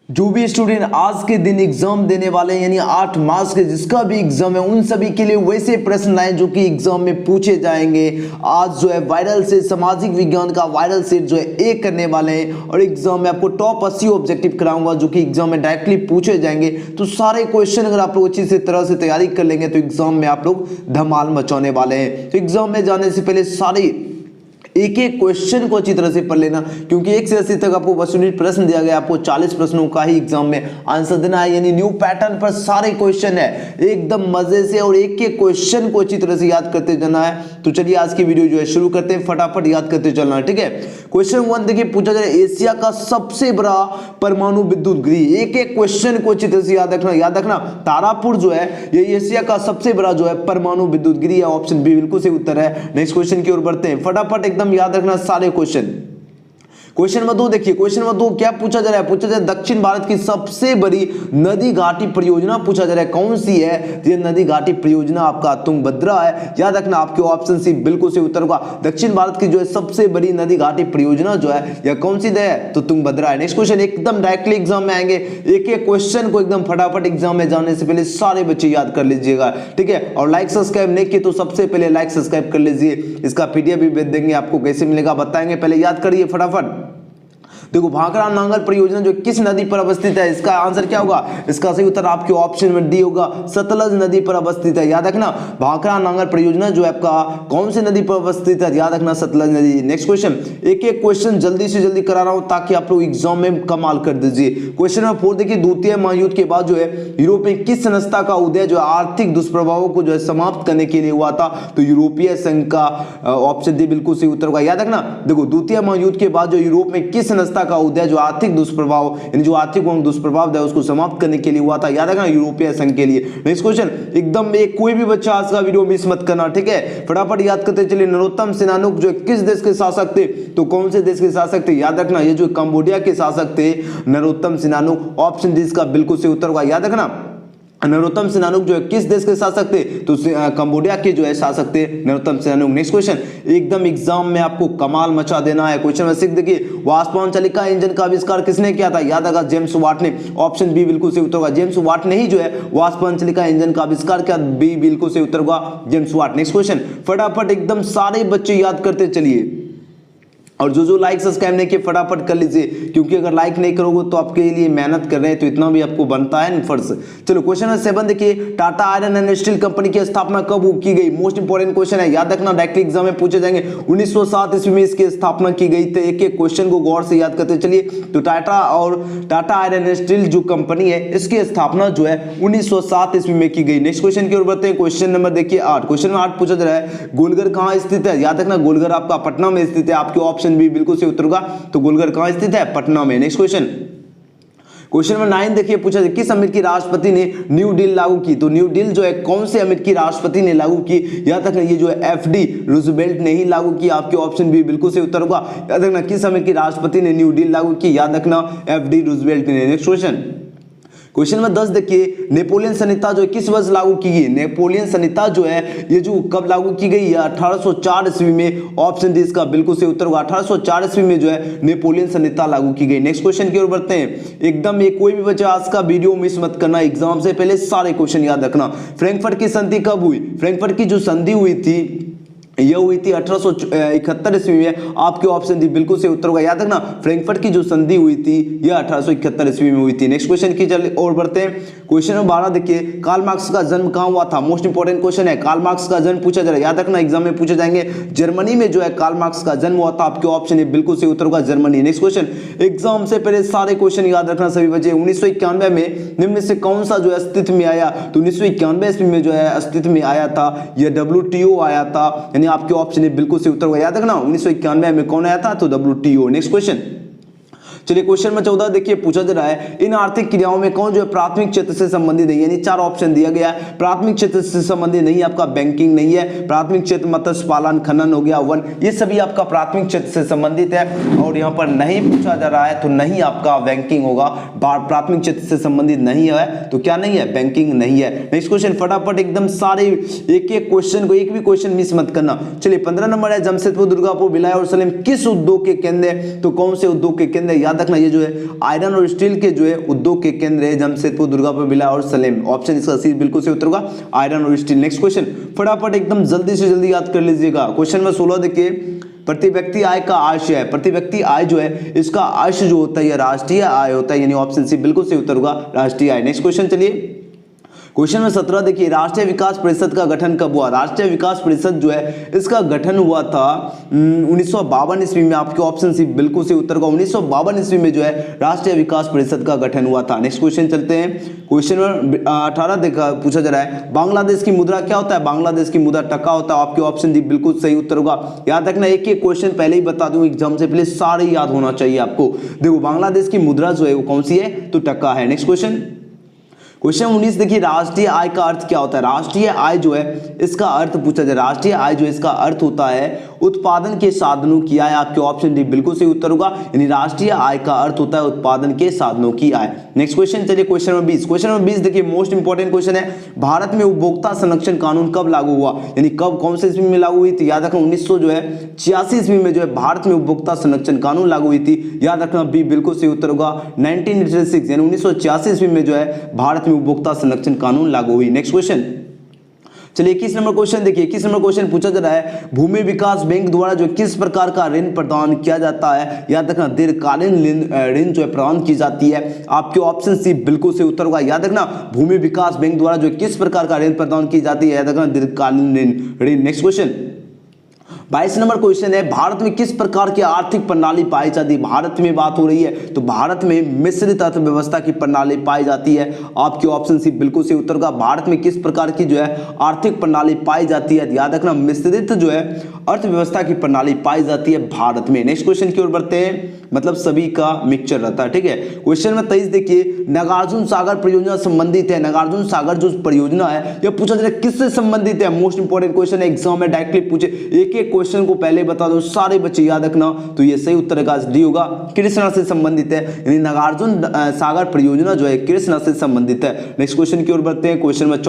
जो भी स्टूडेंट आज के दिन एग्जाम देने वाले हैं यानी 8 मार्च के जिसका भी एग्जाम है उन सभी के लिए वैसे प्रश्न लाए जो कि एग्जाम में पूछे जाएंगे। आज जो है वायरल से सामाजिक विज्ञान का वायरल सेट जो है एक करने वाले हैं और एग्जाम में आपको टॉप 80 ऑब्जेक्टिव कराऊंगा जो कि एग्जाम में डायरेक्टली पूछे जाएंगे। तो सारे क्वेश्चन अगर आप लोग अच्छी से तरह से तैयारी कर लेंगे तो एग्जाम में आप लोग धमाल मचाने वाले हैं। तो एग्जाम में जाने से पहले सारे एक एक क्वेश्चन को अच्छी तरह से पढ़ लेना, क्योंकि 1 से 80 तक आपको 20 यूनिट प्रश्न दिया गया, आपको 40 प्रश्नों का ही एग्जाम में आंसर देना है। यानी न्यू पैटर्न पर सारे क्वेश्चन है एकदम मजे से और एक एक क्वेश्चन को अच्छी तरह से याद करते जाना है। तो चलिए आज की वीडियो जो है शुरू करते हैं, फटाफट याद करते चलना है, ठीक है। क्वेश्चन 1 देखिए, पूछा जाए एशिया का सबसे बड़ा परमाणु विद्युत गृह। एक एक क्वेश्चन को अच्छी तरह से याद रखना। तारापुर जो है ये एशिया का सबसे बड़ा जो है परमाणु विद्युत गृह है। ऑप्शन बी बिल्कुल सही उत्तर है। नेक्स्ट क्वेश्चन की ओर बढ़ते हैं, फटाफट एकदम याद रखना सारे क्वेश्चन। क्वेश्चन नंबर 2 देखिए, क्वेश्चन नंबर 2 क्या पूछा जा रहा है? पूछा जा रहा है दक्षिण भारत की सबसे बड़ी नदी घाटी परियोजना पूछा जा रहा है, कौन सी है? ये नदी घाटी परियोजना आपका तुंगभद्रा है। याद रखना आपके ऑप्शन सी बिल्कुल सही उत्तर होगा। दक्षिण भारत की जो है सबसे बड़ी नदी घाटी परियोजना जो है यह कौन सी है? तो तुंगभद्रा है। नेक्स्ट क्वेश्चन एकदम डायरेक्टली एग्जाम में आएंगे, एक एक क्वेश्चन को एकदम फटाफट एग्जाम में जाने से पहले सारे बच्चे याद कर लीजिएगा, ठीक है। और लाइक सब्सक्राइब नहीं किए तो सबसे पहले लाइक सब्सक्राइब कर लीजिए। इसका पीडीएफ भी भेज देंगे, आपको कैसे मिलेगा बताएंगे, पहले याद करिए फटाफट। देखो भाखड़ा नांगल परियोजना जो किस नदी पर अवस्थित है? इसका आंसर क्या होगा? इसका सही उत्तर आपके ऑप्शन में डी होगा, सतलज नदी पर अवस्थित है। याद रखना भाखड़ा नांगल परियोजना जो आपका कौन सी नदी पर अवस्थित है? याद रखना सतलज नदी। नेक्स्ट क्वेश्चन, एक एक क्वेश्चन जल्दी से जल्दी करा रहा हूं ताकि आप लोग एग्जाम में कमाल कर दीजिए। क्वेश्चन नंबर 4 देखिए, द्वितीय महायुद्ध के बाद जो है यूरोप में किस संस्था का उदय जो आर्थिक दुष्प्रभावों को जो है समाप्त करने के लिए हुआ था? तो यूरोपीय संघ का। ऑप्शन डी बिल्कुल सही उत्तर होगा। याद रखना देखो द्वितीय महायुद्ध के बाद जो यूरोप में किस संस्था का उदय जो आर्थिक दुष्प्रभाव यानी जो आर्थिक दुष्प्रभाव है उसको समाप्त करने के लिए हुआ था? याद रखना यूरोपीय संघ के लिए। नेक्स्ट क्वेश्चन एकदम एक कोई भी बच्चा आज का वीडियो मिस मत करना, ठीक है। फटाफट याद करते चलिए, नरोत्तम सेनानुक जो किस देश के शासक थे? तो कौन से देश के शासक थे? याद रखना ये जो कंबोडिया के शासक थे नरोत्तम सेनानुक। ऑप्शन डी इसका बिल्कुल सही उत्तर होगा। याद रखना नरोत्तम सेनानुक जो है किस देश के शासक थे? तो कंबोडिया के जो है शासक थे नरोत्तम सेनानुक। नेक्स्ट क्वेश्चन एकदम एग्जाम में आपको कमाल मचा देना है। क्वेश्चन नंबर 6 देखिए, वाष्पमान चालिका इंजन का आविष्कार किसने किया था? याद रखा जेम्स वाट ने। ऑप्शन बी बिल्कुल सही उत्तर होगा, जेम्स वाट ने ही जो है वाष्पमान चालिका इंजन का आविष्कार किया। बी बिल्कुल सही उत्तर होगा, जेम्स वाट। नेक्स्ट क्वेश्चन फटाफट एकदम सारे बच्चे याद करते चलिए और जो लाइक सब्सक्राइब नहीं किए फटाफट कर लीजिए, क्योंकि अगर लाइक नहीं करोगे तो आपके लिए मेहनत कर रहे हैं तो इतना भी आपको बनता है फर्ज। चलो क्वेश्चन नंबर 7 देखिए, Tata iron and steel company की स्थापना कब की गई? मोस्ट इंपोर्टेंट क्वेश्चन है, याद रखना डायरेक्टली एग्जाम में पूछे जाएंगे। 1907 ईस्वी में इसकी स्थापना की गई थी। एक एक क्वेश्चन को गौर से याद करते चलिए। तो टाटा आयरन एंड स्टील जो कंपनी है इसकी स्थापना जो है 1907 ईस्वी में की गई। नेक्स्ट क्वेश्चन की ओर बढ़ते हैं, क्वेश्चन नंबर देखिए 8। क्वेश्चन नंबर 8 पूछा जा रहा है गोलघर कहां स्थित है? याद रखना गोलघर आपका पटना में स्थित है। आपके ऑप्शन भी बिल्कुल सही उत्तर होगा, तो गोलघर कहां स्थित है? पटना में। नेक्स्ट क्वेश्चन, क्वेश्चन नंबर 9 देखिए, पूछा जाए किस अमेरिकी राष्ट्रपति ने न्यू डील लागू की? तो न्यू डील जो है कौन से अमेरिकी राष्ट्रपति ने लागू की? याद रखना ये जो है एफडी रूजवेल्ट ने ही लागू की। आपके ऑप्शन भी बिल्कुल सही उत्तर होगा। याद रखना किस अमेरिकी राष्ट्रपति ने न्यू डील लागू की? याद रखना एफडी रूजवेल्ट ने। नेक्स्ट क्वेश्चन, क्वेश्चन नंबर 10 देखिए, नेपोलियन संहिता जो है किस वर्ष लागू की गई? नेपोलियन संहिता जो है ये जो कब लागू की गई? 1804 ईस्वी में। ऑप्शन डी इसका बिल्कुल सही उत्तर होगा, 1804 ईस्वी में जो है नेपोलियन संहिता लागू की गई। नेक्स्ट क्वेश्चन की ओर बढ़ते हैं, एकदम ये कोई भी बच्चा आज का वीडियो मिस मत करना, एग्जाम से पहले सारे क्वेश्चन याद रखना। फ्रैंकफर्ट की संधि कब हुई? फ्रैंकफर्ट की जो संधि हुई थी यह हुई थी 1871 ईस्वी में। आपके ऑप्शन दी बिल्कुल से उत्तर होगा। याद रखना फ्रैंकफर्ट की जो संधि हुई थी यह 1871 ईस्वी में हुई थी। नेक्स्ट क्वेश्चन की चलिए और बढ़ते हैं, क्वेश्चन नंबर 12 देखिए, कार्ल मार्क्स का जन्म कहां हुआ था? मोस्ट इंपोर्टेंट क्वेश्चन है, कार्ल मार्क्स का जन्म पूछा जा रहा है। याद रखना एग्जाम में पूछे जाएंगे, जर्मनी में जो है कार्ल मार्क्स का जन्म हुआ था। आपके ऑप्शन बिल्कुल से उत्तर होगा जर्मनी। नेक्स्ट क्वेश्चन, एग्जाम से पहले सारे क्वेश्चन याद रखना सभी बच्चे। 1991 में निम्न में से कौन सा जो है अस्तित्व में आया? तो 1991 ईस्वी में जो है अस्तित्व में आया था यह WTO आया था। यानी आपके ऑप्शन बिल्कुल से उत्तर होगा। याद रखना 1991 में कौन आया था? तो WTO। नेक्स्ट क्वेश्चन, चलिए क्वेश्चन नंबर 14 देखिए, पूछा जा रहा है इन आर्थिक क्रियाओं में कौन जो है प्राथमिक क्षेत्र से संबंधित है? यानी 4 ऑप्शन दिया गया है। प्राथमिक क्षेत्र से संबंधित नहीं, आपका बैंकिंग नहीं है। प्राथमिक क्षेत्र मत्स्य पालन खनन हो गया, वन, ये सभी आपका प्राथमिक क्षेत्र से संबंधित है। और यहाँ पर नहीं पूछा जा रहा है तो नहीं आपका बैंकिंग होगा। प्राथमिक क्षेत्र से संबंधित नहीं है तो क्या नहीं है? बैंकिंग नहीं है। नेक्स्ट क्वेश्चन फटाफट एकदम सारे एक एक क्वेश्चन को, एक भी क्वेश्चन मिस मत करना। चलिए 15 नंबर है, जमशेदपुर, दुर्गापुर, भिलाई और सलेम किस उद्योग के केंद्र है? तो कौन से उद्योग के केंद्र? याद याद रखना ये जो है आयरन और स्टील के जो है उद्योग के केंद्र है जमशेदपुर, दुर्गापुर, भिलाई और सलेम। ऑप्शन इसका सी बिल्कुल सही उत्तर होगा आयरन और स्टील। नेक्स्ट क्वेश्चन फटाफट एकदम जल्दी से जल्दी याद कर लीजिएगा। क्वेश्चन नंबर 16 देखिए, प्रति व्यक्ति आय का आशय है। प्रति व्यक्ति आय जो है इसका आशय जो होता है ये राष्ट्रीय आय होता है, यानी ऑप्शन सी बिल्कुल सही उत्तर होगा राष्ट्रीय आय। नेक्स्ट क्वेश्चन चलिए, क्वेश्चन में 17 देखिए, राष्ट्रीय विकास परिषद का गठन कब हुआ। राष्ट्रीय विकास परिषद जो है इसका गठन हुआ था 1952 ईस्वी में। आपके ऑप्शन सी बिल्कुल सही उत्तर का 1952 ईस्वी में जो है राष्ट्रीय विकास परिषद का गठन हुआ था। नेक्स्ट क्वेश्चन चलते हैं, क्वेश्चन नंबर 18 देखा पूछा जा रहा है, बांग्लादेश की मुद्रा क्या होता है। बांग्लादेश की मुद्रा टका होता है। आपके ऑप्शन डी बिल्कुल सही उत्तर होगा। याद रखना एक एक क्वेश्चन पहले ही बता दूं एग्जाम से पहले सारे याद होना चाहिए आपको। देखो बांग्लादेश की मुद्रा जो है वो कौन सी है, तो टका है। नेक्स्ट क्वेश्चन, क्वेश्चन 19 देखिए, राष्ट्रीय आय का अर्थ क्या होता है। राष्ट्रीय आय जो है इसका अर्थ पूछा जाए, राष्ट्रीय आय जो है इसका अर्थ होता है उत्पादन के साधनों की आय। आपके ऑप्शन डी बिल्कुल सही उत्तर होगा, यानी राष्ट्रीय आय का अर्थ होता है उत्पादन के साधनों की आय। नेक्स्ट क्वेश्चन चलिए, क्वेश्चन नंबर 20। क्वेश्चन नंबर 20 देखिए मोस्ट इंपोर्टेंट क्वेश्चन है, भारत में उपभोक्ता संरक्षण कानून कब लागू हुआ, यानी कब कौन से ईस्वी में लागू हुई थी। याद रखना 1986 ईस्वी में जो है भारत में उपभोक्ता संरक्षण कानून लागू हुई थी। याद रखना बी बिल्कुल सही उत्तर होगा 1986, यानी 1986 ईस्वी में जो है भारत में उपभोक्ता संरक्षण कानून लागू हुई। नेक्स्ट क्वेश्चन चलिए 21 नंबर क्वेश्चन देखिए, 21 नंबर क्वेश्चन पूछा जा रहा है, भूमि विकास बैंक द्वारा जो किस प्रकार का ऋण प्रदान किया जाता है। याद रखना दीर्घकालीन ऋण जो है प्रदान की जाती है। आपके ऑप्शन सी बिल्कुल सही उत्तर होगा। याद रखना भूमि विकास बैंक द्वारा जो किस प्रकार का ऋण प्रदान की जाती है, याद रखना दीर्घकालीन ऋण। नेक्स्ट क्वेश्चन 22 नंबर क्वेश्चन है, भारत में किस प्रकार की आर्थिक प्रणाली पाई जाती है। भारत में बात हो रही है तो भारत में मिश्रित अर्थव्यवस्था की प्रणाली पाई जाती है। आपके ऑप्शन सी बिल्कुल सही उत्तर का भारत में किस प्रकार की जो है आर्थिक प्रणाली पाई जाती है। याद रखना मिश्रित जो है अर्थव्यवस्था की प्रणाली पाई जाती है भारत में। नेक्स्ट क्वेश्चन की ओर बढ़ते हैं, मतलब सभी का मिक्सचर रहता है। ठीक है, क्वेश्चन में 23 देखिए, नागार्जुन सागर परियोजना संबंधित है। नागार्जुन सागर जो परियोजना है यह पूछा जाए किससे संबंधित है। मोस्ट इंपोर्टेंट क्वेश्चन है, एग्जाम में डायरेक्टली पूछे। एक एक क्वेश्चन को पहले बता दो, सारे बच्चे याद रखना। तो ये सही उत्तर का डी होगा, कृष्णा से संबंधित है, यानी नागार्जुन सागर परियोजना जो है कृष्णा से संबंधित है। नेक्स्ट क्वेश्चन की ओर बढ़ते हैं, क्वेश्चन नंबर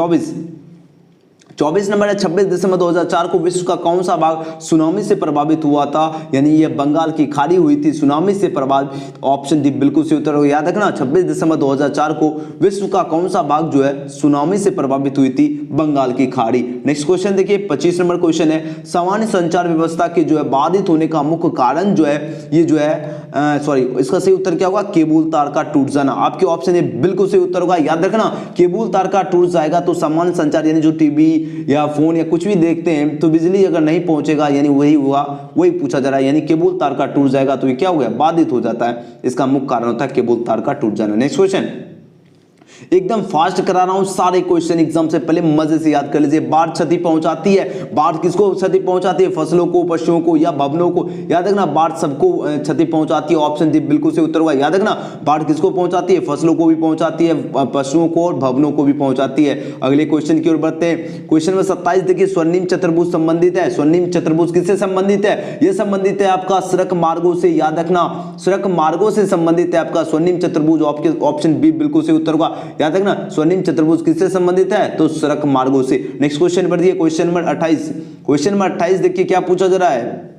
24 नंबर है, 26 दिसंबर 2004 को विश्व का कौन सा भाग सुनामी से प्रभावित हुआ था, यानी ये बंगाल की खाड़ी हुई थी सुनामी से प्रभावित। ऑप्शन डी बिल्कुल सही उत्तर होगा। याद रखना 26 दिसंबर 2004 को विश्व का कौन सा भाग जो है सुनामी से प्रभावित हुई थी, बंगाल की खाड़ी। नेक्स्ट क्वेश्चन देखिए 25 नंबर क्वेश्चन है, सामान्य संचार व्यवस्था के जो है बाधित होने का मुख्य कारण जो है ये जो है इसका सही उत्तर क्या होगा, केबल तार का टूट जाना। आपके ऑप्शन ए बिल्कुल सही उत्तर होगा। याद रखना केबल तार का टूट जाएगा तो सामान्य संचार यानी जो टीवी या फोन या कुछ भी देखते हैं तो बिजली अगर नहीं पहुंचेगा, यानी वही हुआ, वही पूछा जा रहा है, यानी केबल तार का टूट जाएगा तो ये क्या हो गया, बाधित हो जाता है। इसका मुख्य कारण होता है केबल तार का टूट जाना। नेक्स्ट क्वेश्चन एकदम फास्ट करा रहा हूं, सारे क्वेश्चन एग्जाम से पहले मजे से याद कर लीजिए। बाढ़ क्षति पहुंचाती है, बाढ़ किसको क्षति पहुंचाती है, फसलों को, पशुओं को या भवनों को। याद रखना बाढ़ सबको क्षति पहुंचाती है। ऑप्शन डी बिल्कुल से उत्तर होगा। याद रखना बाढ़ किसको पहुंचाती है, फसलों को भी पहुंचाती है, पशुओं को और भवनों को भी पहुंचाती है। अगले क्वेश्चन की ओर बढ़ते हैं, क्वेश्चन नंबर 27 देखिए, स्वर्णिम चतुर्भुज संबंधित है। स्वर्णिम चतुर्भुज किससे संबंधित है, यह संबंधित है आपका सड़क मार्गों से। याद रखना सड़क मार्गों से संबंधित है आपका स्वर्णिम चतुर्भुज। ऑप्शन बी बिल्कुल से उत्तर होगा। याद रखना स्वर्णिम चतुर्भुज किससे संबंधित है, तो सड़क मार्गों से। नेक्स्ट क्वेश्चन बढ़िए, क्वेश्चन नंबर 28। क्वेश्चन नंबर 28 देखिए क्या पूछा जा रहा है,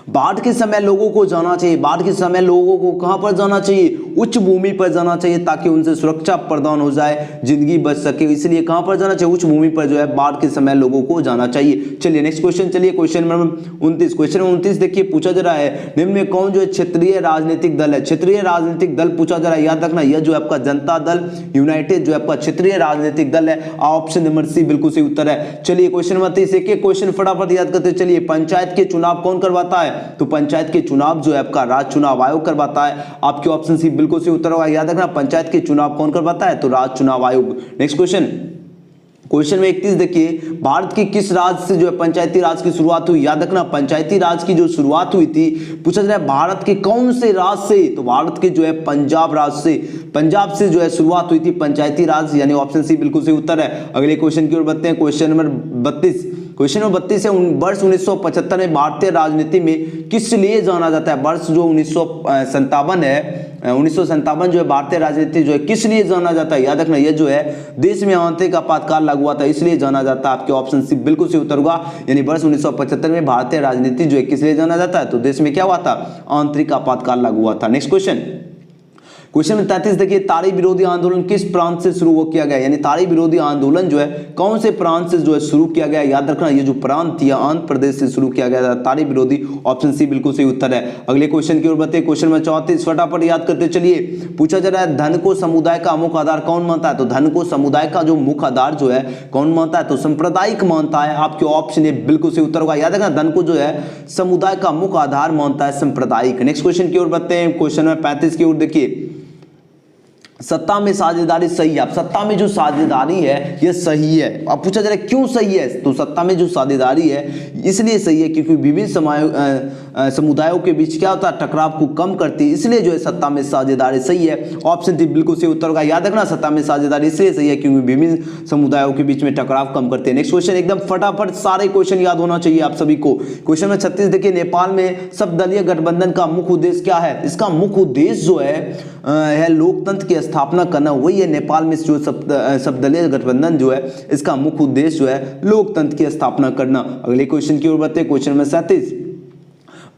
बाढ़ के समय लोगों को जाना चाहिए, बाढ़ के समय लोगों को कहां पर जाना चाहिए, उच्च भूमि पर जाना चाहिए ताकि उनसे सुरक्षा प्रदान हो जाए, जिंदगी बच सके। इसलिए कहां पर जाना चाहिए, उच्च भूमि पर जो है बाढ़ के समय लोगों को जाना चाहिए। चलिए नेक्स्ट क्वेश्चन चलिए, क्वेश्चन नंबर 29। क्वेश्चन नंबर 29 देखिए पूछा जा रहा है, निम्न में कौन जो है क्षेत्रीय राजनीतिक दल है। क्षेत्रीय राजनीतिक दल पूछा जा रहा है। याद रखना यह जो आपका जनता दल यूनाइटेड जो आपका क्षेत्रीय राजनीतिक दल है। ऑप्शन नंबर सी बिल्कुल सही उत्तर है। चलिए क्वेश्चन नंबर 30, एक एक क्वेश्चन फटाफट याद करते चलिए। पंचायत के चुनाव कौन करवाता है, तो पंचायत के चुनाव जो है आपका राज्य चुनाव आयोग करवाता है। आपके ऑप्शन सी बिल्कुल सही उत्तर होगा। याद रखना पंचायत के चुनाव कौन करवाता है, तो राज्य चुनाव आयोग। नेक्स्ट क्वेश्चन, क्वेश्चन में 31 देखिए, भारत के किस राज्य से जो है पंचायती राज की शुरुआत हुई। याद रखना पंचायती राज की जो शुरुआत हुई थी, पूछा जा रहा है भारत के कौन से राज्य से, तो भारत के जो है पंजाब राज्य से, पंजाब से जो है शुरुआत हुई थी पंचायती राज, यानी ऑप्शन सी बिल्कुल सही उत्तर है। अगले क्वेश्चन की ओर बढ़ते हैं, क्वेश्चन नंबर 32। क्वेश्चन नंबर 32 है, वर्ष 1975 में भारतीय राजनीति में किस लिए जाना जाता है। वर्ष जो 1957 है 1957 जो है भारतीय राजनीति जो है किस लिए जाना जाता है? याद रखना ये जो है देश में आंतरिक आपातकाल लागू हुआ था इसलिए जाना जाता है। आपके ऑप्शन सी बिल्कुल सही उत्तर होगा, यानी वर्ष 1975 में भारतीय राजनीति जो है किस लिए जाना जाता है? तो देश में क्या हुआ था? आंतरिक आपातकाल लागू हुआ था। नेक्स्ट क्वेश्चन में 33 देखिए, ताड़ी विरोधी आंदोलन किस प्रांत से शुरू किया गया? यानी ताड़ी विरोधी आंदोलन जो है कौन से प्रांत से जो है शुरू किया गया? याद रखना ये जो प्रांत या आंध्र प्रदेश से शुरू किया गया था ताड़ी विरोधी। ऑप्शन सी बिल्कुल सही उत्तर है। अगले क्वेश्चन की ओर बढ़ते हैं। क्वेश्चन में 34 फटाफट याद करते चलिए। पूछा जा रहा है धन को समुदाय का मुख्य आधार कौन मानता है? तो धन को समुदाय का जो मुख्य आधार जो है कौन मानता है? तो सांप्रदायिक मानता है। आपके ऑप्शन ए बिल्कुल सही उत्तर होगा। याद रखना धन को जो है समुदाय का मुख्य आधार मानता है सांप्रदायिक। नेक्स्ट क्वेश्चन की ओर बढ़ते हैं। क्वेश्चन में 35 की ओर देखिए, सत्ता में साझेदारी सही है। अब सत्ता में जो साझेदारी है ये सही है। अब पूछा जा रहा है क्यों सही है? तो सत्ता में जो साझेदारी है इसलिए सही है क्योंकि विभिन्न समुदायों के बीच क्या होता है? टकराव को कम करती है, इसलिए जो है सत्ता में साझेदारी सही है। ऑप्शन डी बिल्कुल सही उत्तर होगा। याद रखना सत्ता में साझेदारी इसलिए सही है क्योंकि विभिन्न समुदायों के बीच में टकराव कम करते हैं। नेक्स्ट क्वेश्चन एकदम फटाफट सारे क्वेश्चन याद होना चाहिए आप सभी को। क्वेश्चन में 36 देखिए, नेपाल में सर्वदलीय गठबंधन का मुख्य उद्देश्य क्या है? इसका मुख्य उद्देश्य जो है लोकतंत्र की स्थापना करना। वही है नेपाल में जो सर्वदलीय गठबंधन जो है इसका मुख्य उद्देश्य जो है लोकतंत्र की स्थापना करना। अगले क्वेश्चन की ओर बढ़ते हैं। क्वेश्चन में 37,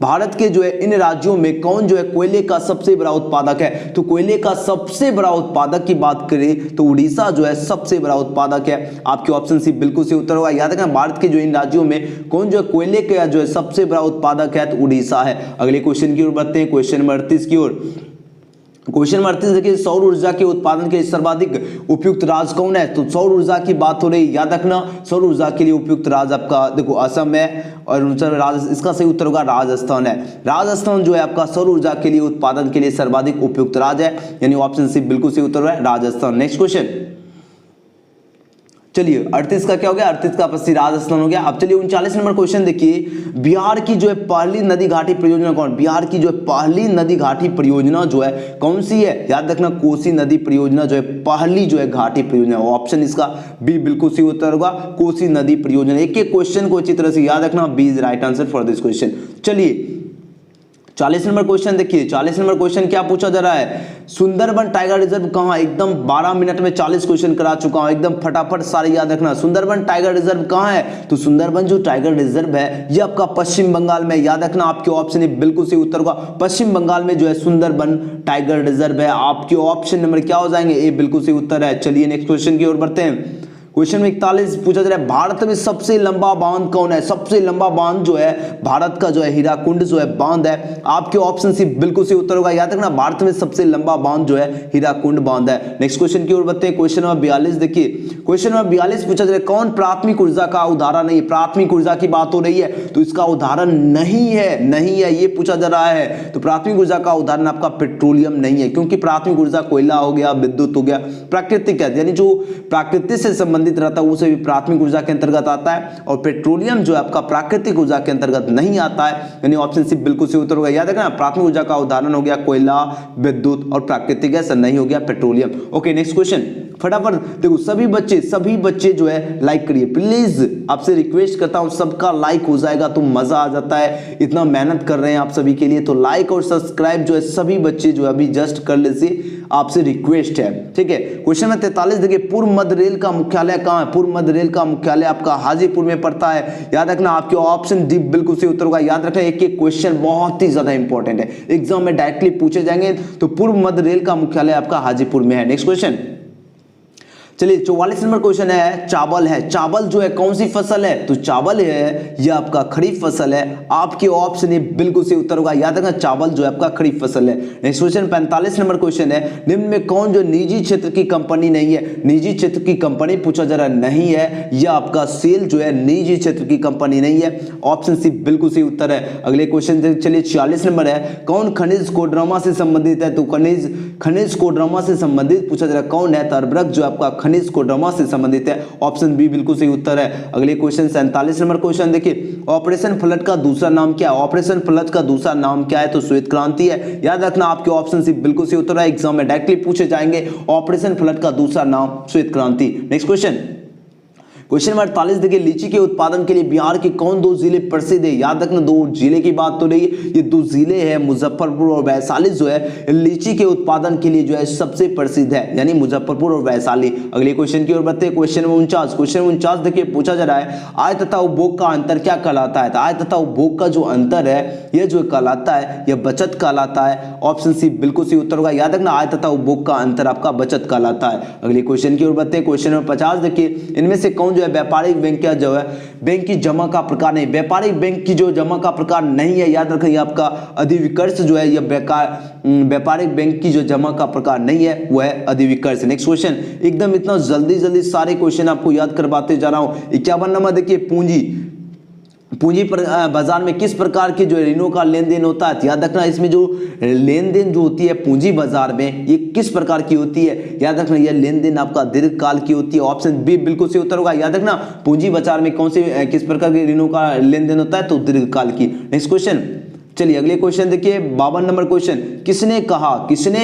भारत के जो है इन राज्यों में कौन जो है कोयले का सबसे बड़ा उत्पादक है? तो कोयले का सबसे बड़ा उत्पादक की बात करें तो उड़ीसा जो है सबसे बड़ा उत्पादक है। आपके ऑप्शन सी बिल्कुल सही उत्तर होगा। याद रखना भारत के जो इन राज्यों में कौन जो है कोयले का जो है सबसे बड़ा उत्पादक है? तो उड़ीसा है। अगले क्वेश्चन की ओर बढ़ते हैं। क्वेश्चन नंबर 38 की ओर। क्वेश्चन नंबर 38 देखिए, सौर ऊर्जा के उत्पादन के सर्वाधिक उपयुक्त राज्य कौन है? तो सौर ऊर्जा की बात हो रही। याद रखना सौर ऊर्जा के लिए उपयुक्त राज्य आपका देखो असम है और इसका सही उत्तर होगा राजस्थान है। राजस्थान जो है आपका सौर ऊर्जा के लिए उत्पादन के लिए सर्वाधिक उपयुक्त राज्य है, यानी ऑप्शन सी बिल्कुल सही उत्तर है राजस्थान। नेक्स्ट क्वेश्चन चलिए 38 का क्या हो गया? 38 का पश्चिम राजस्थान हो गया। अब चलिए 39 नंबर क्वेश्चन देखिए, बिहार की जो है पहली नदी घाटी परियोजना कौन? बिहार की जो है पहली नदी घाटी परियोजना जो है कौन सी है? याद रखना कोसी नदी परियोजना जो है पहली जो है घाटी परियोजना। ऑप्शन इसका बी बिल्कुल सही उत्तर होगा, कोसी नदी परियोजना। एक एक क्वेश्चन को अच्छी तरह से याद रखना, B is right answer for this question. चलिए 40 नंबर क्वेश्चन देखिए। 40 नंबर क्वेश्चन क्या पूछा जा रहा है? सुंदरबन टाइगर रिजर्व कहां? एकदम 12 मिनट में 40 क्वेश्चन करा चुका हूं, एकदम फटाफट सारे याद रखना। सुंदरबन टाइगर रिजर्व कहां है? तो सुंदरबन जो टाइगर रिजर्व है ये आपका पश्चिम बंगाल में। याद रखना आपके ऑप्शन है बिल्कुल सही उत्तर होगा, पश्चिम बंगाल में जो है सुंदरबन टाइगर रिजर्व है। आपके ऑप्शन नंबर क्या हो जाएंगे? ए बिल्कुल सही उत्तर है। चलिए नेक्स्ट क्वेश्चन की ओर बढ़ते हैं। क्वेश्चन में 41 पूछा जा रहा है, भारत में सबसे लंबा बांध कौन है? सबसे लंबा बांध जो है भारत का जो है हीराकुंड जो है बांध है। आपके ऑप्शन सी बिल्कुल सही उत्तर होगा। याद रखना भारत में सबसे लंबा बांध जो है हीराकुंड बांध है। नेक्स्ट क्वेश्चन की ओर बढ़ते हैं। क्वेश्चन नंबर 42 देखिए, क्वेश्चन नंबर 42 पूछा जा रहा है, कौन प्राथमिक ऊर्जा का उदाहरण नहीं? प्राथमिक ऊर्जा की बात हो रही है तो इसका उदाहरण नहीं है ये पूछा जा रहा है। तो प्राथमिक ऊर्जा का उदाहरण आपका पेट्रोलियम नहीं है, क्योंकि प्राथमिक ऊर्जा कोयला हो गया, विद्युत हो गया, प्राकृतिक है, यानी जो प्राकृतिक से संबंधित रहता है उसे भी प्राथमिक ऊर्जा के अंतर्गत आता है। और पेट्रोलियम जो है आपका प्राकृतिक ऊर्जा के अंतर्गत नहीं आता है, यानी ऑप्शन सी बिल्कुल सही उत्तर होगा। याद रखना प्राथमिक ऊर्जा का उदाहरण हो गया कोयला, विद्युत और प्राकृतिक गैस, नहीं हो गया पेट्रोलियम। ओके नेक्स्ट क्वेश्चन फटाफट देखो। सभी बच्चे जो है लाइक करिए प्लीज, आपसे रिक्वेस्ट करता हूं, सबका लाइक हो जाएगा तो मजा आ जाता है। इतना मेहनत कर रहे हैं आप सभी के लिए, तो लाइक और सब्सक्राइब जो है सभी बच्चे जो अभी जस्ट कर लीजिए, आपसे रिक्वेस्ट है, ठीक है। क्वेश्चन में 43 देखिए, पूर्व मध्य रेल का मुख्यालय कहां है? पूर्व मध्य रेल का मुख्यालय आपका हाजीपुर में पड़ता है। याद रखना आपके ऑप्शन डी बिल्कुल सही उत्तर होगा। याद रखना एक एक क्वेश्चन बहुत ही ज्यादा इंपॉर्टेंट है, एग्जाम में डायरेक्टली पूछे जाएंगे। तो पूर्व मध्य रेल का मुख्यालय आपका हाजीपुर में है। नेक्स्ट क्वेश्चन चलिए 44 नंबर क्वेश्चन है, चावल है। चावल जो है कौन सी फसल है? तो चावल है यह आपका खरीफ फसल है। आपके ऑप्शन ये बिल्कुल सही उत्तर होगा। याद रखना चावल जो है आपका खरीफ फसल है। नेक्स्ट क्वेश्चन 45 नंबर क्वेश्चन है, निम्न में कौन जो निजी क्षेत्र की कंपनी नहीं है? निजी क्षेत्र की कंपनी पूछा जा रहा नहीं है, यह आपका सेल जो है निजी क्षेत्र की कंपनी नहीं है। ऑप्शन सी बिल्कुल सही उत्तर है। अगले क्वेश्चन चलिए 46 नंबर है, कौन खनिज कोडरमा से संबंधित है? तो खनिज कोडरमा से संबंधित पूछा जा रहा कौन है? तरबरक जो आपका खनिज कोडरमा से संबंधित है। ऑप्शन बी बिल्कुल सही उत्तर है। अगले क्वेश्चन 47 नंबर क्वेश्चन देखिए, ऑपरेशन फ्लड का दूसरा नाम क्या है? ऑपरेशन फ्लड का दूसरा नाम क्या है? तो श्वेत क्रांति है। याद रखना आपके ऑप्शन सी बिल्कुल सही उत्तर है, एग्जाम में डायरेक्टली पूछे जाएंगे। ऑपरेशन फ्लड का दूसरा नाम श्वेत क्रांति। नेक्स्ट क्वेश्चन क्वेश्चन नंबर 48 देखिए, लीची के उत्पादन के लिए बिहार के कौन दो जिले प्रसिद्ध है? याद रखना, दो जिले की बात तो रही, ये दो जिले हैं मुजफ्फरपुर और वैशाली जो है लीची के उत्पादन के लिए जो है सबसे प्रसिद्ध है, यानी मुजफ्फरपुर और वैशाली। अगले क्वेश्चन की ओर बढ़ते हैं। क्वेश्चन नंबर 49, क्वेश्चन 49 देखिए पूछा जा रहा है, आय तथा उपभोग का अंतर क्या कहलाता है? तो आय तथा उपभोग का जो अंतर है यह जो कहलाता है यह बचत कहलाता है। ऑप्शन सी बिल्कुल सही उत्तर होगा। याद रखना, आय तथा उपभोग का अंतर आपका बचत कहलाता है। अगले क्वेश्चन की ओर बढ़ते हैं। क्वेश्चन नंबर 50 देखिए, इनमें से कौन जो है व्यापारिक बैंक का जो है बैंक की जमा का प्रकार नहीं? व्यापारिक बैंक की जो जमा का प्रकार नहीं है, याद रखिए आपका अधिविकर्ष जो है यह व्यापारिक बैंक की जो जमा का प्रकार नहीं है वह है अधिविकर्ष। नेक्स्ट क्वेश्चन, एकदम इतना जल्दी सारे क्वेश्चन आपको याद करवाते जा रहा हूं। 51 नंबर देखिए, पूंजी बाजार में किस प्रकार के जो ऋणों का लेन देन होता है? याद रखना, इसमें जो लेन देन जो होती है पूंजी बाजार में ये किस प्रकार की होती है? याद रखना, यह लेन देन आपका दीर्घकाल की होती है। ऑप्शन बी बिल्कुल सही उत्तर होगा। याद रखना, पूंजी बाजार में कौन से किस प्रकार के ऋणों का लेन देन होता है? तो दीर्घकाल की। नेक्स्ट क्वेश्चन, चलिए अगले क्वेश्चन देखिए, 52 नंबर क्वेश्चन, किसने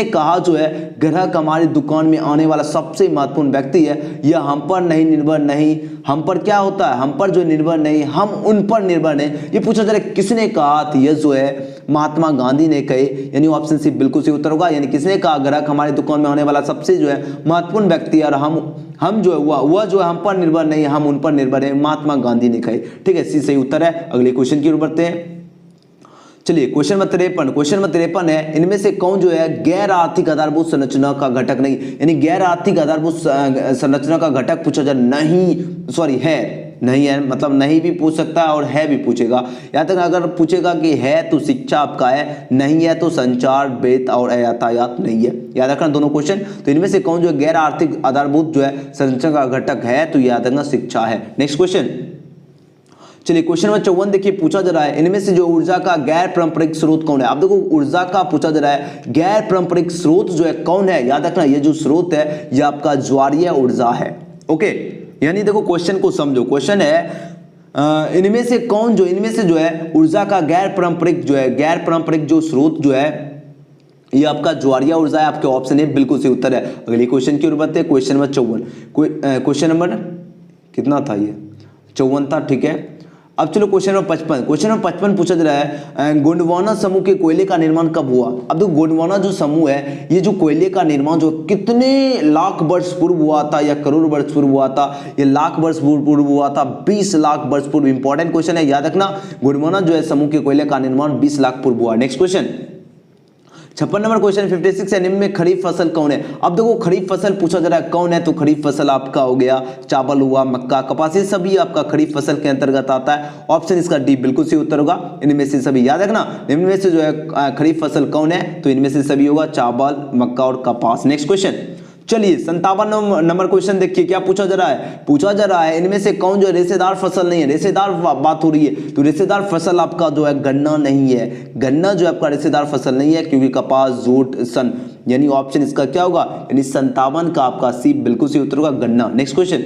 कहा जो है ग्राहक हमारी दुकान में आने वाला सबसे महत्वपूर्ण व्यक्ति है, यह हम पर नहीं निर्भर नहीं, हम पर क्या होता है? हम पर जो निर्भर नहीं, हम उन पर निर्भर नहीं। ये पूछा जा रहा है किसने कहा? तो यह जो है महात्मा गांधी ने कहे, यानी ऑप्शन सी बिल्कुल सही उत्तर होगा। यानी किसने कहा ग्राहक हमारी दुकान में आने वाला सबसे जो है महत्वपूर्ण व्यक्ति है और हम जो है वह जो है हम पर निर्भर नहीं, हम उन पर निर्भर है, महात्मा गांधी ने कहे। ठीक है, सी सही उत्तर है। अगले क्वेश्चन की ओर बढ़ते हैं। चलिए क्वेश्चन नंबर 53 है, इनमें से कौन जो है गैर आर्थिक आधारभूत संरचना का घटक नहीं? यानी गैर आर्थिक आधारभूत संरचना का घटक पूछा जाए नहीं है, मतलब नहीं भी पूछ सकता है और है भी पूछेगा। या तक अगर पूछेगा कि है तो शिक्षा आपका है, नहीं है तो संचार, वेद और यातायात नहीं है। याद रखना दोनों क्वेश्चन। तो इनमें से कौन जो है गैर आर्थिक आधारभूत जो है संरचना का घटक है? तो याद रखना शिक्षा है। नेक्स्ट क्वेश्चन, चलिए क्वेश्चन नंबर 54 देखिए पूछा जा रहा है, इनमें से जो ऊर्जा का गैर पारंपरिक स्रोत कौन है? आप देखो ऊर्जा का पूछा जा रहा है, गैर पारंपरिक स्रोत जो है कौन है? याद रखना, ये जो स्रोत है ये आपका ज्वारीय ऊर्जा है। ओके, यानी देखो क्वेश्चन को समझो। क्वेश्चन है इनमें से जो है ऊर्जा का गैर पारंपरिक जो स्रोत जो है ये आपका ज्वारीय ऊर्जा है। आपके ऑप्शन ए बिल्कुल सही उत्तर है। अगले क्वेश्चन की ओर बढ़ते हैं। क्वेश्चन नंबर 54, क्वेश्चन नंबर कितना था? ये 54 था। ठीक है, अब चलो क्वेश्चन नंबर 55। क्वेश्चन नंबर 55 पूछा जा रहा है, गोंडवाना समूह के कोयले का निर्माण कब हुआ? अब देखो गोंडवाना जो समूह है ये जो कोयले का निर्माण जो कितने लाख वर्ष पूर्व हुआ था या करोड़ वर्ष पूर्व हुआ था? ये लाख वर्ष पूर्व हुआ था, 20 लाख वर्ष पूर्व। इंपॉर्टेंट क्वेश्चन है, याद रखना, गोंडवाना जो है समूह के कोयले का निर्माण 20 लाख पूर्व हुआ। नेक्स्ट क्वेश्चन 56 नंबर क्वेश्चन 56 है, निम्न में खरीफ फसल कौन है? अब देखो खरीफ फसल पूछा जा रहा है कौन है? तो खरीफ फसल आपका हो गया चावल हुआ, मक्का, कपास, ये सभी आपका खरीफ फसल के अंतर्गत आता है। ऑप्शन इसका डी बिल्कुल सही उत्तर होगा। इनमें से सभी, याद रखना, इनमें से जो है खरीफ फसल कौन है? तो इनमें से सभी होगा चावल, मक्का और कपास। नेक्स्ट क्वेश्चन, चलिए 57 नंबर क्वेश्चन देखिए क्या पूछा जा रहा है, इनमें से कौन जो है रेशेदार फसल नहीं है? रेशेदार बात हो रही है, तो रेशेदार फसल आपका जो है गन्ना नहीं है। गन्ना जो है आपका रेशेदार फसल नहीं है, क्योंकि कपास, जूट, सन, यानी ऑप्शन इसका क्या होगा? यानी 57 का आपका सी बिल्कुल सही उत्तर होगा, गन्ना। नेक्स्ट क्वेश्चन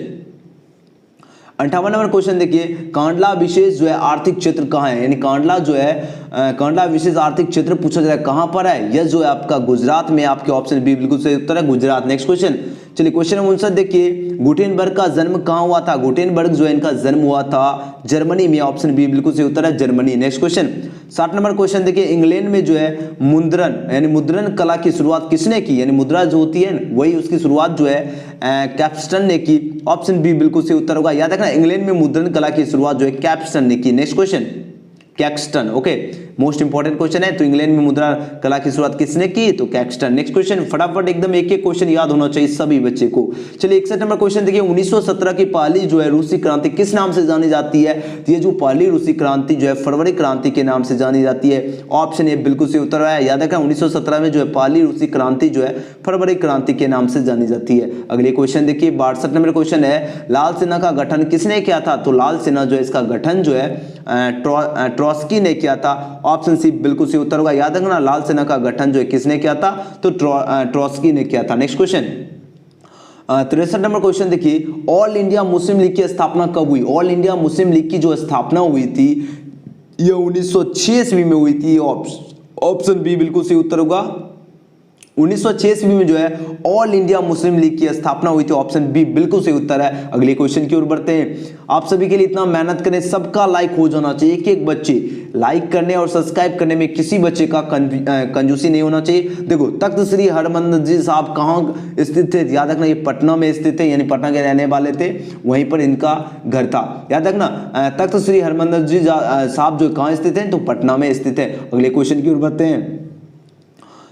58 नंबर क्वेश्चन देखिए, कांडला विशेष जो है आर्थिक क्षेत्र कहाँ है? यानी कांडला जो है कांडला विशेष आर्थिक क्षेत्र पूछा जा रहा है कहाँ पर है? यह जो है आपका गुजरात में। आपके ऑप्शन बी बिल्कुल सही उत्तर है, गुजरात। नेक्स्ट क्वेश्चन, चलिए क्वेश्चन नंबर 59 देखिए, गुटेनबर्ग का जन्म कहाँ हुआ था? गुटेनबर्ग जो है इनका जन्म हुआ था जर्मनी में। ऑप्शन बी बिल्कुल सही उत्तर है, Germany. Next question 60 number question देखिए, इंग्लैंड में जो है मुद्रण यानी मुद्रण कला की शुरुआत किसने की? यानी मुद्रा जो होती है वही उसकी शुरुआत जो है कैप्स्टन ने की। ऑप्शन बी बिल्कुल सही उत्तर होगा। याद रखना, इंग्लैंड में मुद्रण कला की शुरुआत जो है कैप्स्टन ने की। Next question, Caxton. Okay, most important question है। तो इंग्लैंड में मुद्रा कला की शुरुआत किसने की? तो कैक्सटन। नेक्स्ट क्वेश्चन, फटाफट एकदम एक क्वेश्चन याद होना चाहिए सभी बच्चे को। चलिए 61 नंबर क्वेश्चन देखिए, 1917 की पहली जो है रूसी क्रांति किस नाम से जानी जाती है? ये जो पहली रूसी क्रांति जो है फरवरी क्रांति के नाम से जानी जाती है। ऑप्शन ए बिल्कुल सही उत्तर है। याद रखना, 1917 में जो है पहली रूसी क्रांति जो है फरवरी क्रांति के नाम से जानी जाती है। अगले क्वेश्चन देखिए 62 नंबर क्वेश्चन है, लाल सेना का गठन किसने किया था? तो लाल सेना जो है इसका गठन जो है ट्रॉस्की ने किया था। ऑप्शन सी बिल्कुल सही उत्तर होगा। याद रखना, लाल सेना का गठन जो है किसने किया था? तो ट्रॉस्की ने किया था। नेक्स्ट क्वेश्चन 63 नंबर क्वेश्चन देखिए, ऑल इंडिया मुस्लिम लीग की स्थापना कब हुई? ऑल इंडिया मुस्लिम लीग की जो स्थापना हुई थी ये 1906 ईस्वी में हुई थी। ऑप्शन बी बिल्कुल सही उत्तर होगा। 1906 ईस्वी में जो है ऑल इंडिया मुस्लिम लीग की स्थापना हुई थी। ऑप्शन बी बिल्कुल सही उत्तर है। अगले क्वेश्चन की ओर बढ़ते हैं। आप सभी के लिए इतना मेहनत करें, सबका लाइक हो जाना चाहिए। एक एक बच्चे लाइक करने और सब्सक्राइब करने में किसी बच्चे का कंजूसी नहीं होना चाहिए। देखो तख्त श्री हरमंदिर जी साहब कहाँ स्थित थे? याद रखना ये पटना में स्थित थे, यानी पटना के रहने वाले थे, वहीं पर इनका घर था। याद रखना तख्त श्री हरमंदिर जी साहब जो कहाँ स्थित है? तो पटना में स्थित है। अगले क्वेश्चन की ओर बढ़ते हैं।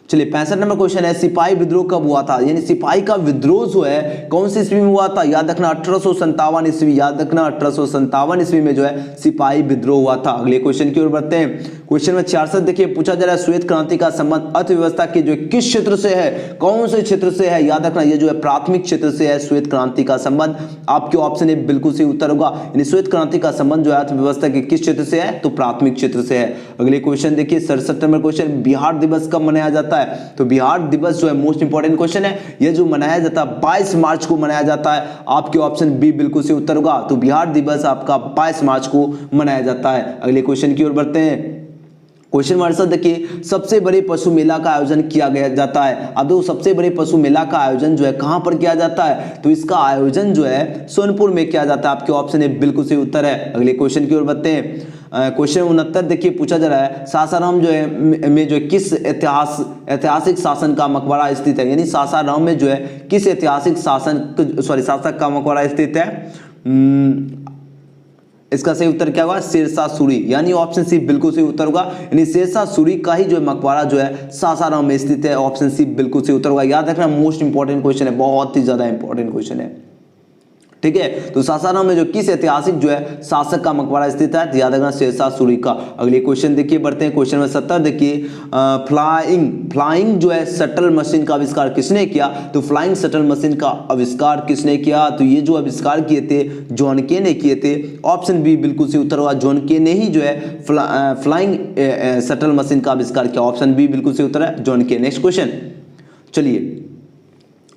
चलिए 65 नंबर क्वेश्चन है, सिपाही विद्रोह कब हुआ था? यानी सिपाही का विद्रोह जो है कौन सी ईस्वी में हुआ था? याद रखना 1857 ईस्वी। याद रखना 1857 ईस्वी में जो है सिपाही विद्रोह हुआ था। अगले क्वेश्चन की ओर बढ़ते हैं। क्वेश्चन में 66 देखिए पूछा जा रहा है, श्वेत क्रांति का संबंध अर्थव्यवस्था के जो किस क्षेत्र से है? कौन से क्षेत्र से है? याद रखना ये जो है प्राथमिक क्षेत्र से है श्वेत क्रांति का संबंध। आपके ऑप्शन ए बिल्कुल सही उत्तर होगा। यानी श्वेत क्रांति का संबंध जो है अर्थव्यवस्था के किस क्षेत्र से है? तो प्राथमिक क्षेत्र से है। अगले क्वेश्चन देखिए 67 नंबर क्वेश्चन, बिहार दिवस कब मनाया जाता है? तो बिहार दिवस जो है मोस्ट इंपोर्टेंट क्वेश्चन है। ये जो मनाया जाता है 22 मार्च को मनाया जाता है। आपके ऑप्शन बी बिल्कुल सही उत्तर होगा। तो बिहार दिवस आपका 22 मार्च को मनाया जाता है। अगले क्वेश्चन की ओर बढ़ते हैं। क्वेश्चन नंबर 7 देखिए, सबसे बड़े पशु मेला का आयोजन किया गया जाता है। अब देखो सबसे बड़े पशु मेला का आयोजन जो है कहां पर किया जाता है? तो इसका आयोजन जो है सोनपुर में किया जाता है। आपके ऑप्शन ए बिल्कुल सही उत्तर है। अगले क्वेश्चन की ओर बढ़ते हैं। क्वेश्चन 69 देखिए पूछा जा रहा है, सासाराम जो है में जो किस ऐतिहासिक शासन का मकबरा स्थित है? यानी सासाराम में जो है किस ऐतिहासिक शासक का मकबरा स्थित है? इसका सही उत्तर क्या होगा? शेरशाह सूरी। यानी ऑप्शन सी बिल्कुल सही उत्तर होगा। यानी शेरशाह सूरी का ही जो मकबरा जो है सासाराम में स्थित है। ऑप्शन सी बिल्कुल सही उत्तर होगा। याद रखना मोस्ट इंपोर्टेंट क्वेश्चन है, बहुत ही ज्यादा इंपॉर्टेंट क्वेश्चन है। ठीक है, तो सासाराम में जो किस ऐतिहासिक जो है शासक का मकबरा स्थित है? याद रखना शेरशाह सूरी का। अगले क्वेश्चन देखिए बढ़ते हैं। क्वेश्चन नंबर 70 देखिए, फ्लाइंग जो है शटल मशीन का आविष्कार किसने किया? तो फ्लाइंग शटल मशीन का आविष्कार किसने किया? तो ये जो आविष्कार किए थे जॉन के ने किए थे। ऑप्शन बी बिल्कुल सही उत्तर होगा। जॉन के ने ही जो है फ्लाइंग शटल मशीन का आविष्कार किया। ऑप्शन बी बिल्कुल सही उत्तर है, जॉन के। नेक्स्ट क्वेश्चन चलिए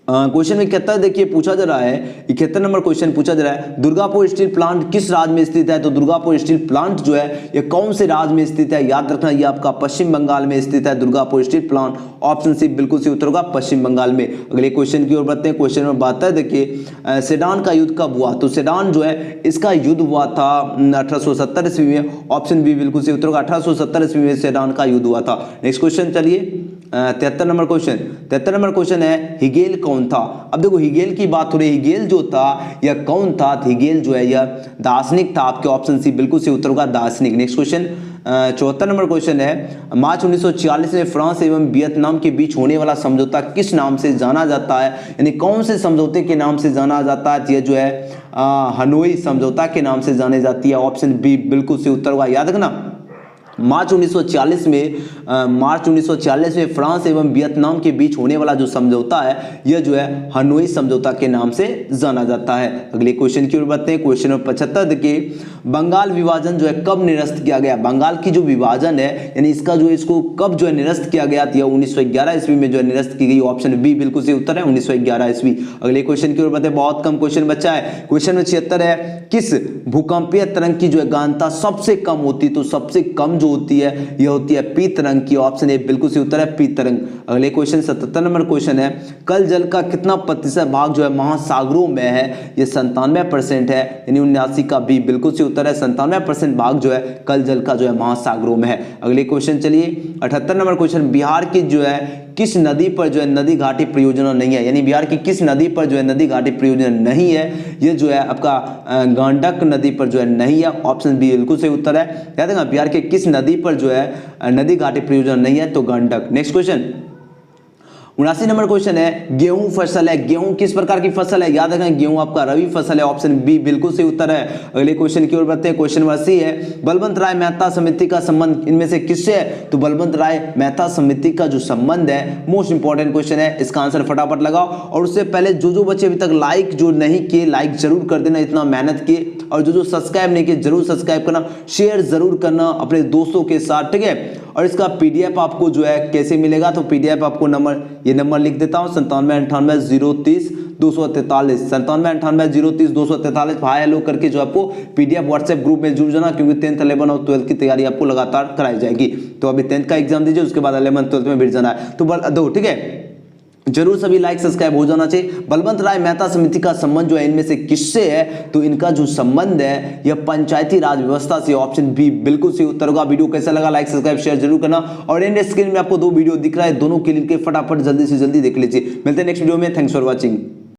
क्वेश्चन में 71 देखिए पूछा जा रहा है, 71 नंबर क्वेश्चन पूछा जा रहा है, दुर्गापुर स्टील प्लांट किस राज्य में स्थित है? तो दुर्गापुर स्टील प्लांट जो है ये कौन से राज्य में स्थित है? याद रखना ये आपका पश्चिम बंगाल में स्थित है Durgapur steel plant. Option C बिल्कुल सही उत्तर होगा, पश्चिम बंगाल में। अगले क्वेश्चन की ओर बढ़ते हैं। क्वेश्चन नंबर 72 देखिए, सेडान का युद्ध कब हुआ? तो सेडान जो है इसका युद्ध हुआ था 1870 ईस्वी में। ऑप्शन बी बिल्कुल सही उत्तर होगा, 1870 ईस्वी में सेडान का युद्ध हुआ था। नेक्स्ट क्वेश्चन चलिए 73 नंबर क्वेश्चन। 73 नंबर क्वेश्चन है, हिगेल कौन था? अब देखो हिगेल की बात हो रही है, हिगेल जो था यह कौन था? हिगेल जो है यह दार्शनिक था। आपके ऑप्शन सी बिल्कुल सही उत्तर होगा, दार्शनिक। नेक्स्ट क्वेश्चन 74 नंबर क्वेश्चन है, मार्च 1946 में फ्रांस एवं वियतनाम के बीच होने वाला समझौता किस नाम से जाना जाता है? यानी कौन से समझौते के नाम से जाना जाता है? यह जो है हनोई समझौता के नाम से जाने जाती है। ऑप्शन बी बिल्कुल सही उत्तर होगा। याद रखना मार्च 1946 में फ्रांस एवं वियतनाम के बीच होने वाला जो समझौता है यह जो है हनोई समझौता के नाम से जाना जाता है। अगले क्वेश्चन की ओर बढ़ते हैं। क्वेश्चन नंबर 75 देखिए, बंगाल विभाजन जो है कब निरस्त किया गया? बंगाल की जो विभाजन है यानी इसका जो इसको कब जो है निरस्त किया गया? 1911 ईस्वी में जो है निरस्त की गई। ऑप्शन बी बिल्कुल सही उत्तर है, 1911 ईस्वी। अगले क्वेश्चन की ओर बढ़ते हैं, बहुत कम क्वेश्चन बचा है। क्वेश्चन नंबर 76 है, किस भूकंपीय तरंग की जो है गहनता सबसे कम होती? तो सबसे कम होती है यह होती है पी तरंग की। ऑप्शन ए बिल्कुल सही उत्तर है, पी तरंग। अगले क्वेश्चन 77 नंबर क्वेश्चन है, कल जल का कितना प्रतिशत भाग जो है महासागरों में है? ये 97% है, यानी 79 का बी बिल्कुल सही उत्तर है। 97% भाग जो है कल जल का जो है महासागरों में है। अगले क्वेश्चन चलिए 78 नंबर क्वेश्चन, बिहार की जो है किस नदी पर जो है नदी घाटी परियोजना नहीं है? यानी बिहार की किस नदी पर जो है नदी घाटी परियोजना नहीं है? ये जो है आपका गंडक नदी पर जो है नहीं है। ऑप्शन बी बिल्कुल सही उत्तर है। याद रखना बिहार के किस नदी पर जो है नदी घाटी परियोजना नहीं है? तो Gandak. Next question 79 number question है, गेहूं फसल है, गेहूं किस प्रकार की फसल है? याद रखना गेहूं आपका रवि फसल है। ऑप्शन बी बिल्कुल सही उत्तर है। अगले क्वेश्चन की ओर बढ़ते हैं। क्वेश्चन नंबर 80 है, बलवंत राय मेहता समिति का संबंध इनमें से किससे है? तो बलवंत राय मेहता समिति का जो संबंध है मोस्ट इंपॉर्टेंट क्वेश्चन है, इसका आंसर फटाफट लगाओ। और उससे पहले जो बच्चे अभी तक लाइक जो नहीं किए लाइक जरूर कर देना, इतना मेहनत किए। और जो सब्सक्राइब नहीं किए जरूर सब्सक्राइब करना, शेयर जरूर करना अपने दोस्तों के साथ, ठीक है। और इसका पीडीएफ आपको जो है कैसे मिलेगा? तो पीडीएफ आपको ये नंबर लिख देता हूं 9798030243 9798030243 हाय हेलो करके जो आपको पीडीएफ व्हाट्सएप ग्रुप में जुड़ जाना, क्योंकि 10th 11 और 12 की तैयारी आपको लगातार कराई जाएगी। तो अभी 10th का एग्जाम दीजिए, उसके बाद 11th 12th में भिड़ जाना है। तो दो ठीक है। जरूर सभी लाइक सब्सक्राइब हो जाना चाहिए। बलवंत राय मेहता समिति का संबंध जो है इनमें से किससे है, तो इनका जो संबंध है यह पंचायती राज व्यवस्था से। ऑप्शन बी बिल्कुल सही उत्तर होगा। वीडियो कैसा लगा लाइक सब्सक्राइब शेयर जरूर करना। और एंड स्क्रीन में आपको 2 वीडियो दिख रहा है, दोनों के लिंक फटाफट जल्दी से जल्दी देख लीजिए। मिलते हैं नेक्स्ट वीडियो में। Thanks for watching.